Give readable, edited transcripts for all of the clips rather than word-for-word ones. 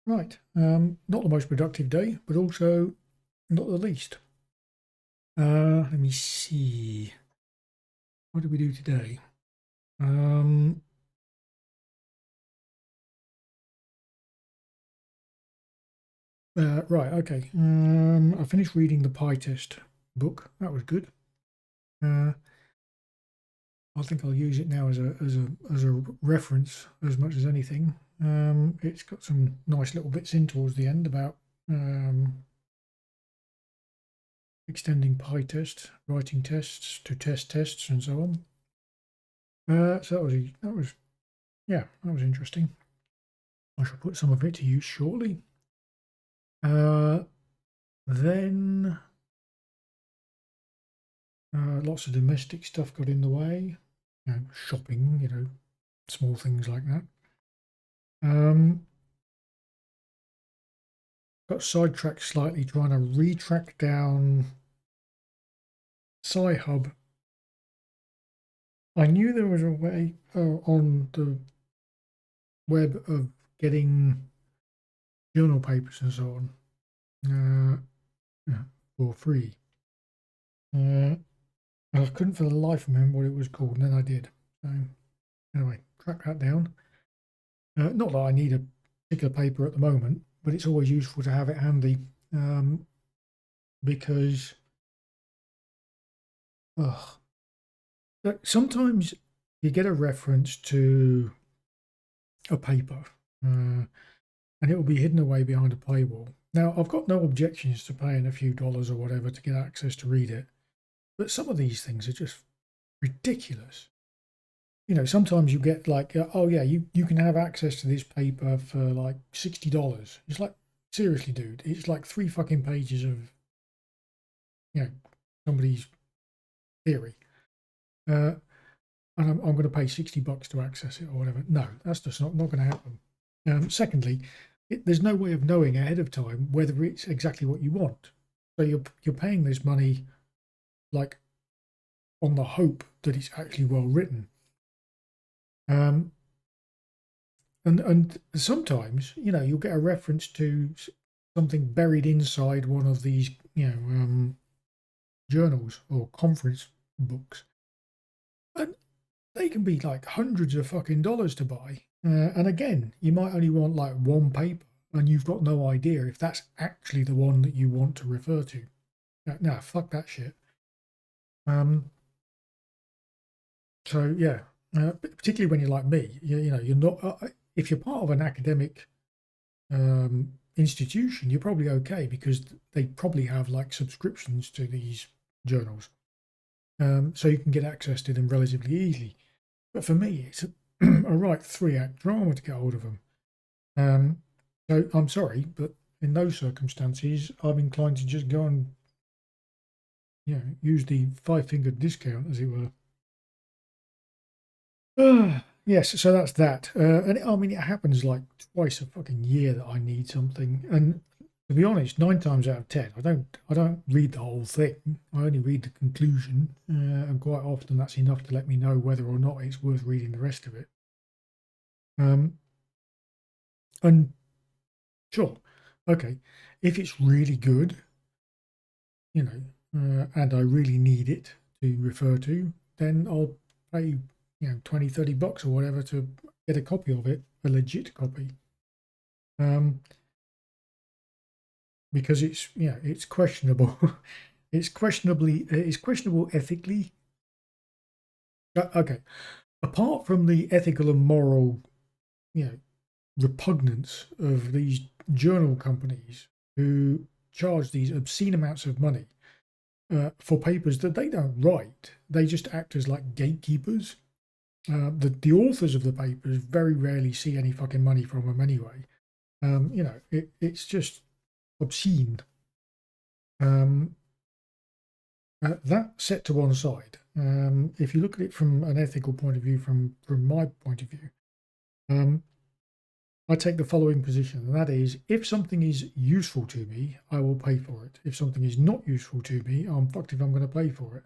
Right, not the most productive day, but also not the least. Let me see. What did we do today? Right, okay. I finished reading the pytest book. That was good. Uh, I think I'll use it now as a reference as much as anything. It's got some nice little bits in towards the end about extending pytest, writing tests to test tests, and so on. So that was interesting. I shall put some of it to use shortly. Then lots of domestic stuff got in the way, shopping, small things like that. Got sidetracked slightly trying to retrack down Sci-Hub. I knew there was a way on the web of getting journal papers and so on for free. I couldn't for the life of me remember what it was called, and then I did. So anyway, track that down. Not that I need a particular paper at the moment, but it's always useful to have it handy because sometimes you get a reference to a paper and it will be hidden away behind a paywall. Now, I've got no objections to paying a few dollars or whatever to get access to read it, but some of these things are just ridiculous. Sometimes you get like, oh yeah, you can have access to this paper for like $60. It's like, seriously, dude, it's like 3 fucking pages of, somebody's theory. And I'm going to pay $60 to access it or whatever. No, that's just not going to happen. Secondly, there's no way of knowing ahead of time whether it's exactly what you want. So you're paying this money like on the hope that it's actually well written. And sometimes you'll get a reference to something buried inside one of these journals or conference books, and they can be like hundreds of fucking dollars to buy. And again, you might only want like one paper, and you've got no idea if that's actually the one that you want to refer to. Nah, fuck that shit. So yeah, particularly when you're like me, you're not. If you're part of an academic institution, you're probably okay because they probably have like subscriptions to these journals, so you can get access to them relatively easily. But for me, it's a right 3-act drama to get hold of them. So I'm sorry, but in those circumstances, I'm inclined to just go and use the 5-fingered discount, as it were. Yes, so that's that. And I mean, it happens like twice a fucking year that I need something. And to be honest, 9 times out of 10, I don't read the whole thing. I only read the conclusion, and quite often that's enough to let me know whether or not it's worth reading the rest of it. And sure, okay, if it's really good, and I really need it to refer to, then I'll pay 20-30 bucks or whatever to get a copy of it, a legit copy, because it's questionable. It's questionable ethically. Okay, apart from the ethical and moral repugnance of these journal companies who charge these obscene amounts of money for papers that they don't write, they just act as like gatekeepers. The authors of the papers very rarely see any fucking money from them anyway. It's just obscene. That set to one side. If you look at it from an ethical point of view, from my point of view, I take the following position, and that is, if something is useful to me, I will pay for it. If something is not useful to me, I'm fucked if I'm going to pay for it.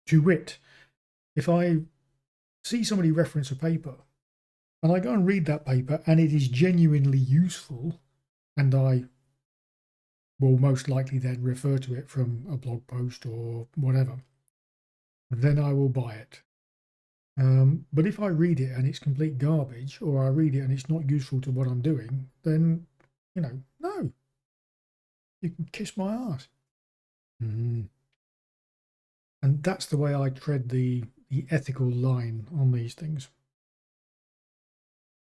To wit, if I see somebody reference a paper and I go and read that paper and it is genuinely useful, and I will most likely then refer to it from a blog post or whatever, then I will buy it. But if I read it and it's complete garbage, or I read it and it's not useful to what I'm doing, then, no, you can kiss my ass. And that's the way I tread the ethical line on these things.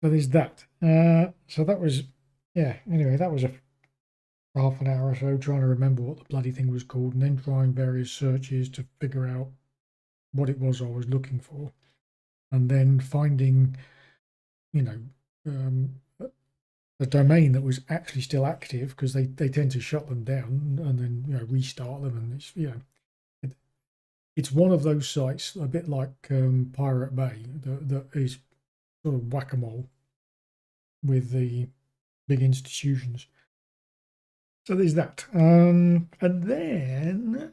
So there's that. So that was, anyway, that was a half an hour or so trying to remember what the bloody thing was called, and then trying various searches to figure out what it was I was looking for, and then finding, the domain that was actually still active, because they tend to shut them down and then restart them, and it's it's one of those sites a bit like Pirate Bay that is sort of whack-a-mole with the big institutions. So there's that, and then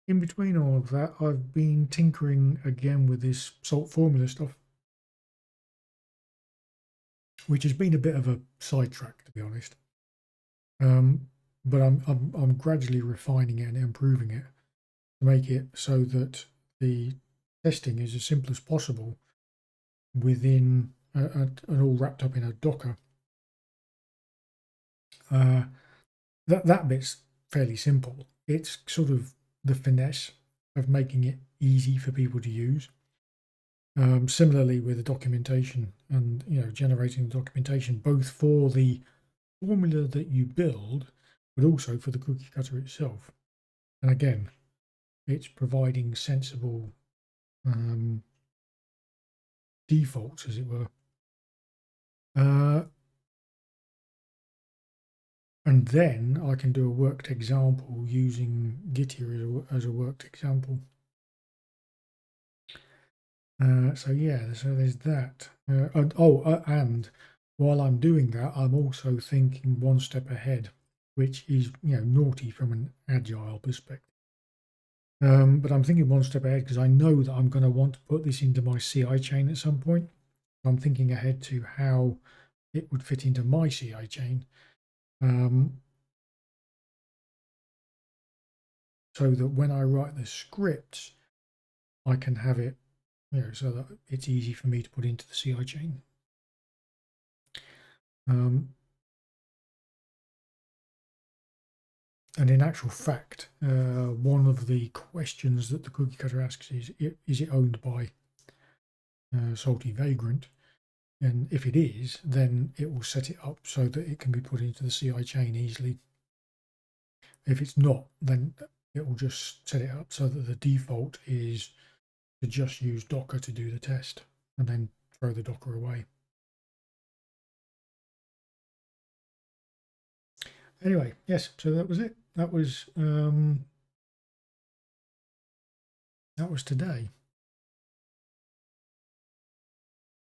in between all of that, I've been tinkering again with this salt formula stuff, which has been a bit of a sidetrack, to be honest. But I'm gradually refining it and improving it to make it so that the testing is as simple as possible within and all wrapped up in a Docker. That bit's fairly simple. It's sort of the finesse of making it easy for people to use. Similarly with the documentation and generating the documentation, both for the formula that you build, but also for the cookie cutter itself. And again, it's providing sensible defaults, as it were. And then I can do a worked example using Gittier as a worked example. So there's that. And while I'm doing that, I'm also thinking one step ahead, which is naughty from an agile perspective. But I'm thinking one step ahead because I know that I'm going to want to put this into my CI chain at some point. I'm thinking ahead to how it would fit into my CI chain, so that when I write the scripts, I can have it, so that it's easy for me to put into the CI chain. And in actual fact, one of the questions that the cookie cutter asks is it owned by Salty Vagrant? And if it is, then it will set it up so that it can be put into the CI chain easily. If it's not, then it will just set it up so that the default is to just use Docker to do the test and then throw the Docker away. Anyway, yes, so that was it. That was today.